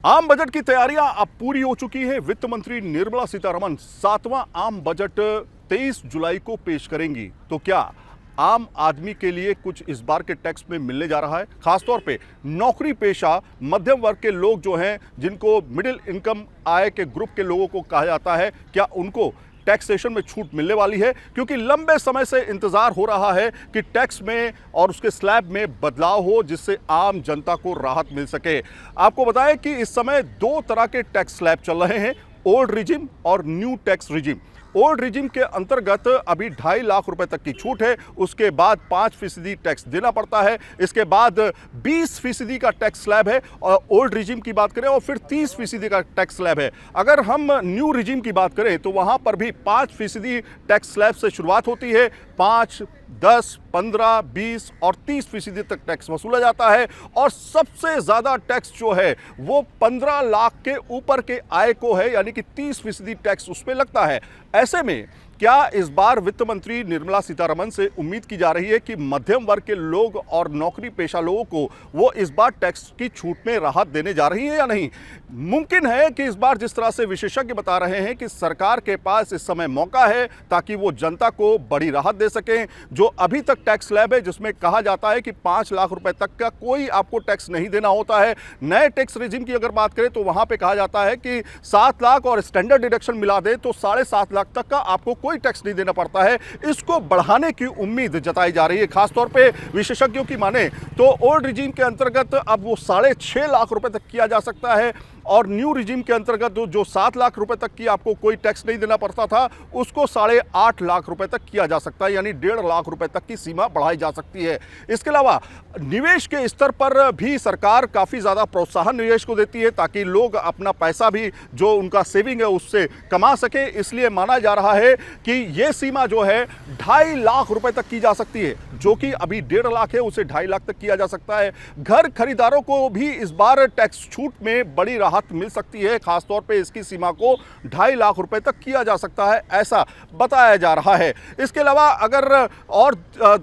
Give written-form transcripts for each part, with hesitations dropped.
आम बजट की तैयारियां अब पूरी हो चुकी है। वित्त मंत्री निर्मला सीतारमण 7वां आम बजट 23 जुलाई को पेश करेंगी। तो क्या आम आदमी के लिए कुछ इस बार के टैक्स में मिलने जा रहा है? खासतौर पे नौकरी पेशा मध्यम वर्ग के लोग जो हैं, जिनको मिडिल इनकम आय के ग्रुप के लोगों को कहा जाता है, क्या उनको टैक्सेशन में छूट मिलने वाली है? क्योंकि लंबे समय से इंतजार हो रहा है कि टैक्स में और उसके स्लैब में बदलाव हो, जिससे आम जनता को राहत मिल सके। आपको बताएं कि इस समय दो तरह के टैक्स स्लैब चल रहे हैं, ओल्ड रिजिम और new tax regime. Old regime के अंतर्गत अभी 2.5 लाख रुपए तक की छूट है, उसके बाद 5% टैक्स देना पड़ता है, इसके बाद 20% का टैक्स स्लैब है और ओल्ड रिजिम की बात करें, और फिर 30% का टैक्स स्लैब है। अगर हम न्यू रिजिम की बात करें तो वहां पर भी 5% टैक्स स्लैब से शुरुआत होती है। 5, 10, 15, 20 और 30% तक टैक्स वसूला जाता है, और सबसे ज्यादा टैक्स जो है वो 15 लाख के ऊपर के आय को है, यानी कि 30% टैक्स उसमें लगता है। ऐसे में क्या इस बार वित्त मंत्री निर्मला सीतारमण से उम्मीद की जा रही है कि मध्यम वर्ग के लोग और नौकरी पेशा लोगों को वो इस बार टैक्स की छूट में राहत देने जा रही है या नहीं? मुमकिन है कि इस बार जिस तरह से विशेषज्ञ बता रहे हैं कि सरकार के पास इस समय मौका है ताकि वो जनता को बड़ी राहत दे सकें। जो अभी तक टैक्स स्लैब है, जिसमें कहा जाता है कि 5 लाख रुपए तक का कोई आपको टैक्स नहीं देना होता है। नए टैक्स रिजिम की अगर बात करें तो वहां पर कहा जाता है कि 7 लाख और स्टैंडर्ड डिडक्शन मिला दे तो 7.5 लाख तक का आपको कोई टैक्स नहीं देना पड़ता है। इसको बढ़ाने की उम्मीद जताई जा रही है। खासतौर पे विशेषज्ञों की माने तो ओल्ड रिजीम के अंतर्गत अब वो 6.5 लाख रुपए तक किया जा सकता है, और न्यू रिजीम के अंतर्गत जो 7 लाख रुपए तक की आपको कोई टैक्स नहीं देना पड़ता था, उसको 8.5 लाख रुपए तक किया जा सकता है, यानी 1.5 लाख रुपए तक की सीमा बढ़ाई जा सकती है। इसके अलावा निवेश के स्तर पर भी सरकार काफी ज्यादा प्रोत्साहन निवेश को देती है, ताकि लोग अपना पैसा भी जो उनका सेविंग है उससे कमा सके। इसलिए माना जा रहा है कि यह सीमा जो है 2.5 लाख रुपए तक की जा सकती है, जो कि अभी 1.5 लाख है, उसे 2.5 लाख तक किया जा सकता है। घर खरीदारों को भी इस बार टैक्स छूट में बड़ी राहत मिल सकती है। खासतौर पे इसकी सीमा को 2.5 लाख रुपए तक किया जा सकता है, ऐसा बताया जा रहा है। इसके अलावा अगर और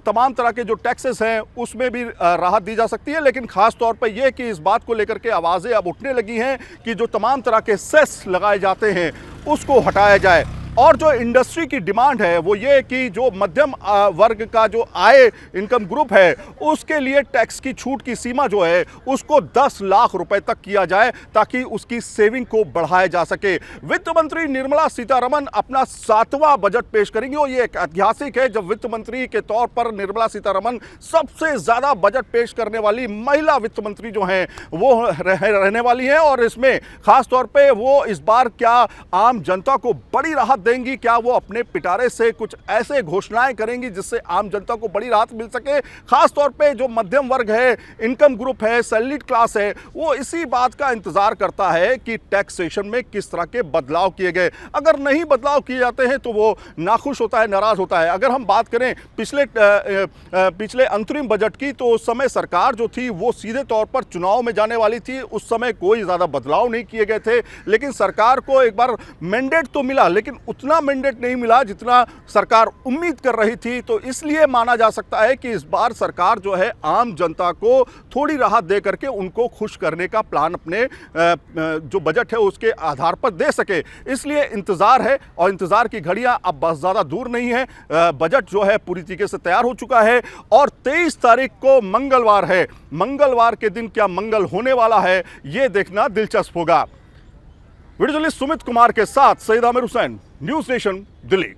तमाम तरह के जो टैक्सेस हैं उसमें भी राहत दी जा सकती है, लेकिन खासतौर पे यह कि इस बात को लेकर के आवाजें अब उठने लगी हैं कि जो तमाम तरह के सेस लगाए जाते हैं उसको हटाया जाए। और जो इंडस्ट्री की डिमांड है वो ये कि जो मध्यम वर्ग का जो आय इनकम ग्रुप है उसके लिए टैक्स की छूट की सीमा जो है उसको 10 लाख रुपए तक किया जाए, ताकि उसकी सेविंग को बढ़ाया जा सके। वित्त मंत्री निर्मला सीतारमण अपना 7वां बजट पेश करेंगी, और ये एक ऐतिहासिक है जब वित्त मंत्री के तौर पर निर्मला सीतारमण सबसे ज्यादा बजट पेश करने वाली महिला वित्त मंत्री जो हैं वो रहने वाली हैं। और इसमें खासतौर पर वो इस बार क्या आम जनता को बड़ी राहत देंगी? क्या वो अपने पिटारे से कुछ ऐसे घोषणाएं करेंगी जिससे आम जनता को बड़ी राहत मिल सके? खासतौर पे जो मध्यम वर्ग है, इनकम ग्रुप है, सैलरीड क्लास है, वो इसी बात का इंतजार करता है कि टैक्सेशन में किस तरह के बदलाव किए गए। अगर नहीं बदलाव किए जाते हैं तो वो नाखुश होता है, नाराज होता है। अगर हम बात करें पिछले अंतरिम बजट की, तो उस समय सरकार जो थी वो सीधे तौर पर चुनाव में जाने वाली थी। उस समय कोई ज्यादा बदलाव नहीं किए गए थे, लेकिन सरकार को एक बार मैंडेट तो मिला, लेकिन उतना मैंडेट नहीं मिला जितना सरकार उम्मीद कर रही थी। तो इसलिए माना जा सकता है कि इस बार सरकार जो है आम जनता को थोड़ी राहत दे करके उनको खुश करने का प्लान अपने जो बजट है उसके आधार पर दे सके। इसलिए इंतजार है, और इंतजार की घड़ियां अब बहुत ज्यादा दूर नहीं है। बजट जो है पूरी तरीके से तैयार हो चुका है, और 23 तारीख को मंगलवार है। मंगलवार के दिन क्या मंगल होने वाला है, यह देखना दिलचस्प होगा। वीडियो जर्नलिस्ट सुमित कुमार के साथ सईद आमिर हुसैन, न्यूज़ नेशन, दिल्ली।